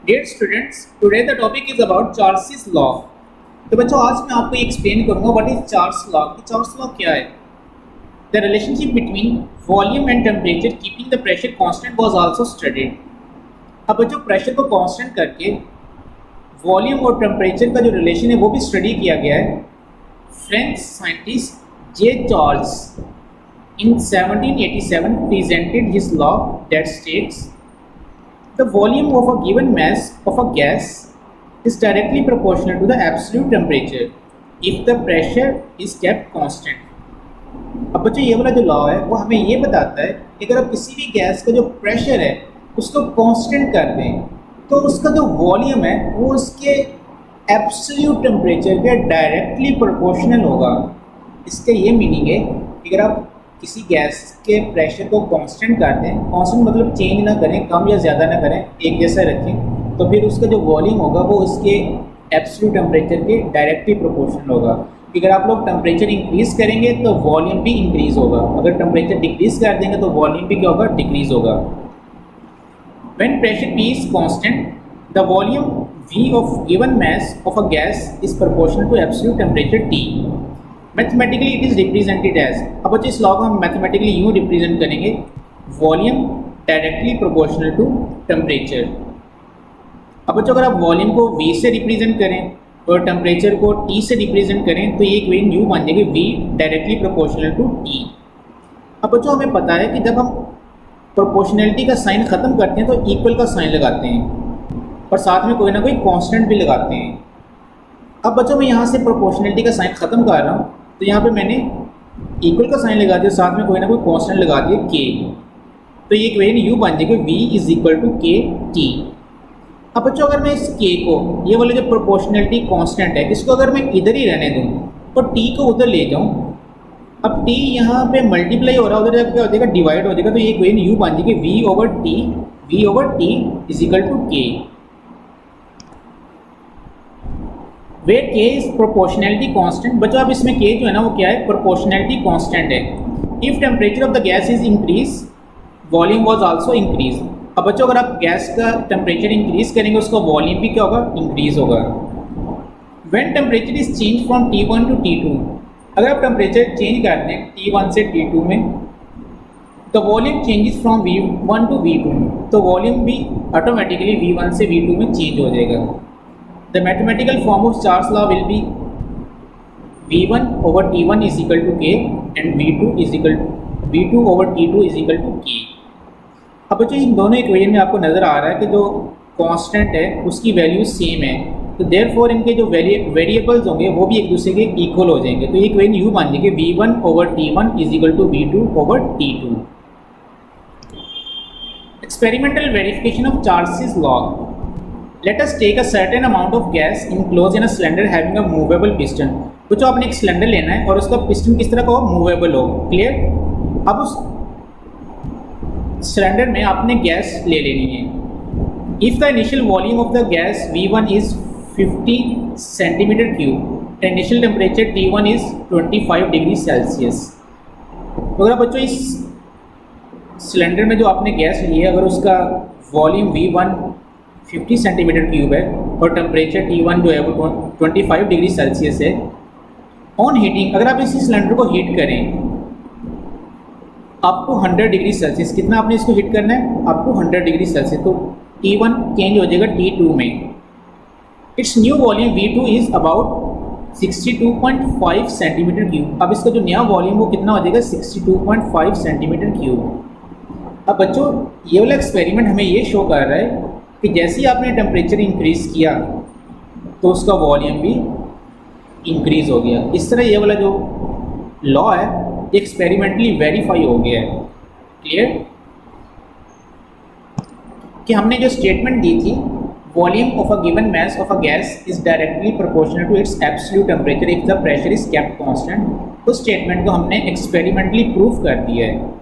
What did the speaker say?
Dear students, today the topic is about Charles' law. तो बच्चों आज मैं आपको एक्सप्लेन करूंगा व्हाट इज चार्ल्स लॉ कि चार्ल्स लॉ क्या है. The relationship between volume and temperature keeping the pressure constant was also studied. अब बच्चों प्रेशर को कांस्टेंट करके वॉल्यूम और टेम्परेचर का जो रिलेशन है वो भी स्टडी किया गया है. French scientist J Charles in 1787 presented his law that states the volume of a given mass of a gas is directly proportional to the absolute temperature if the pressure is kept constant. अब बच्चों ये वाला जो law है वो हमें ये बताता है कि अगर आप किसी भी गैस का जो प्रेशर है उसको कांस्टेंट कर दें तो उसका जो वॉल्यूम है वो उसके एब्सोल्यूट टेम्परेचर के डायरेक्टली प्रोपोर्शनल होगा. इसका ये मीनिंग है कि अगर आप किसी गैस के प्रेशर को कांस्टेंट कर दें, कांस्टेंट मतलब चेंज ना करें, कम या ज़्यादा ना करें, एक जैसा रखें, तो फिर उसका जो वॉल्यूम होगा वो उसके एब्सोल्यूट टेम्परेचर के डायरेक्टली प्रोपोर्शनल होगा. अगर आप लोग टेम्परेचर इंक्रीज़ करेंगे तो वॉल्यूम भी इंक्रीज़ होगा, अगर टेम्परेचर डिक्रीज़ कर देंगे तो वॉल्यूम भी क्या होगा, डिक्रीज़ होगा. When pressure P is constant, the volume V of given mass of a gas is proportional to absolute temperature T. Mathematically it is represented as. अब बच्चे इस लॉ को हम मैथमेटिकली यूँ रिप्रेजेंट करेंगे, volume directly proportional to temperature. अब बच्चों अगर आप वॉल्यूम को V से रिप्रेजेंट करें और टेम्परेचर को T से रिप्रेजेंट करें तो ये इक्वेशन यूँ बन जाएगी V directly proportional to T. अब बच्चों हमें पता है कि जब हम प्रोपोर्शनलिटी का साइन ख़त्म करते हैं तो इक्वल का साइन लगाते हैं और साथ में कोई ना कोई कांस्टेंट भी लगाते हैं. अब बच्चों मैं यहाँ से प्रोपोर्शनलिटी का साइन ख़त्म कर रहा हूँ तो यहाँ पे मैंने इक्वल का साइन लगा दिया, साथ में कोई ना कोई कांस्टेंट लगा दिया K. तो ये इक्वेशन यू बन जाएगी V इज इक्वल टू के टी. अब बच्चों अगर मैं इस K को, ये वाले जो प्रोपोर्शनलिटी कांस्टेंट है, इसको अगर मैं इधर ही रहने दूँ और T को उधर ले जाऊँ, अब T यहाँ पे मल्टीप्लाई हो रहा है, उधर जाकर क्या हो जाएगा, डिवाइड हो जाएगा. तो ये इक्वेशन यू बन जाएगी V over T is equal to K. Wait K is proportionality constant. बच्चों अब इसमें K जो है ना वो क्या है, प्रोपोर्शनलिटी कांस्टेंट है. If temperature of the gas is increase volume was also increase. अब बच्चों अगर आप गैस का टेम्परेचर इंक्रीज करेंगे उसका वॉल्यूम भी क्या होगा, इंक्रीज होगा. When temperature is change from T1 to T2, अगर आप टेम्परेचर चेंज कर दें T1 से T2 में तो volume changes from V1 to V2, तो वॉल्यूम भी ऑटोमेटिकली V1 से V2 में चेंज हो जाएगा. The mathematical form of Charles law will be V1 over T1 is equal to K and V2 over T2 is equal to K. अब बच्चों इन दोनों equation में आपको नज़र आ रहा है कि जो कांस्टेंट है उसकी वैल्यू सेम है, तो देयरफॉर इनके जो वेरिएबल्स होंगे वो भी एक दूसरे के इक्वल हो जाएंगे. तो ये इक्वेशन यू बन जाएगी V1 over T1 is equal to V2 over T2. Experimental verification of Charles' law. Let us take a certain amount of gas enclosed in a cylinder having a movable piston. तो आपने एक cylinder लेना है और उसका piston किस तरह का हो, मूवेबल हो. क्लियर. अब उस सिलेंडर में आपने गैस ले लेनी है. If the initial volume of the gas V1 is 50 centimetre cube, initial temperature T1 is 25 degree Celsius. तो अगर बच्चों इस सिलेंडर में जो आपने गैस ली है अगर उसका वॉल्यूम V1 50 सेंटीमीटर क्यूब है और टेम्परेचर T1 जो है वो 25 डिग्री सेल्सियस है, ऑन हीटिंग अगर आप इसी सिलेंडर को हीट करें अप टू 100 डिग्री सेल्सियस, कितना आपने इसको हीट करना है, अप टू 100 डिग्री सेल्सियस, तो T1 चेंज हो जाएगा T2 में. It's new volume V2 is about 62.5 centimetre cube. अब इसका जो नया वॉल्यूम वो कितना हो जाएगा, 62.5 सेंटीमीटर क्यूब. अब बच्चों ये वाला एक्सपेरिमेंट हमें ये शो कर रहा है कि जैसे ही आपने टेम्परेचर इंक्रीज़ किया तो उसका वॉल्यूम भी इंक्रीज़ हो गया. इस तरह ये वाला जो लॉ है एक्सपेरिमेंटली वेरीफाई हो गया है. क्लियर कि हमने जो स्टेटमेंट दी थी volume of a given mass of a gas is directly proportional to its absolute temperature if the pressure is kept constant, उस स्टेटमेंट को हमने एक्सपेरिमेंटली प्रूव कर दिया है.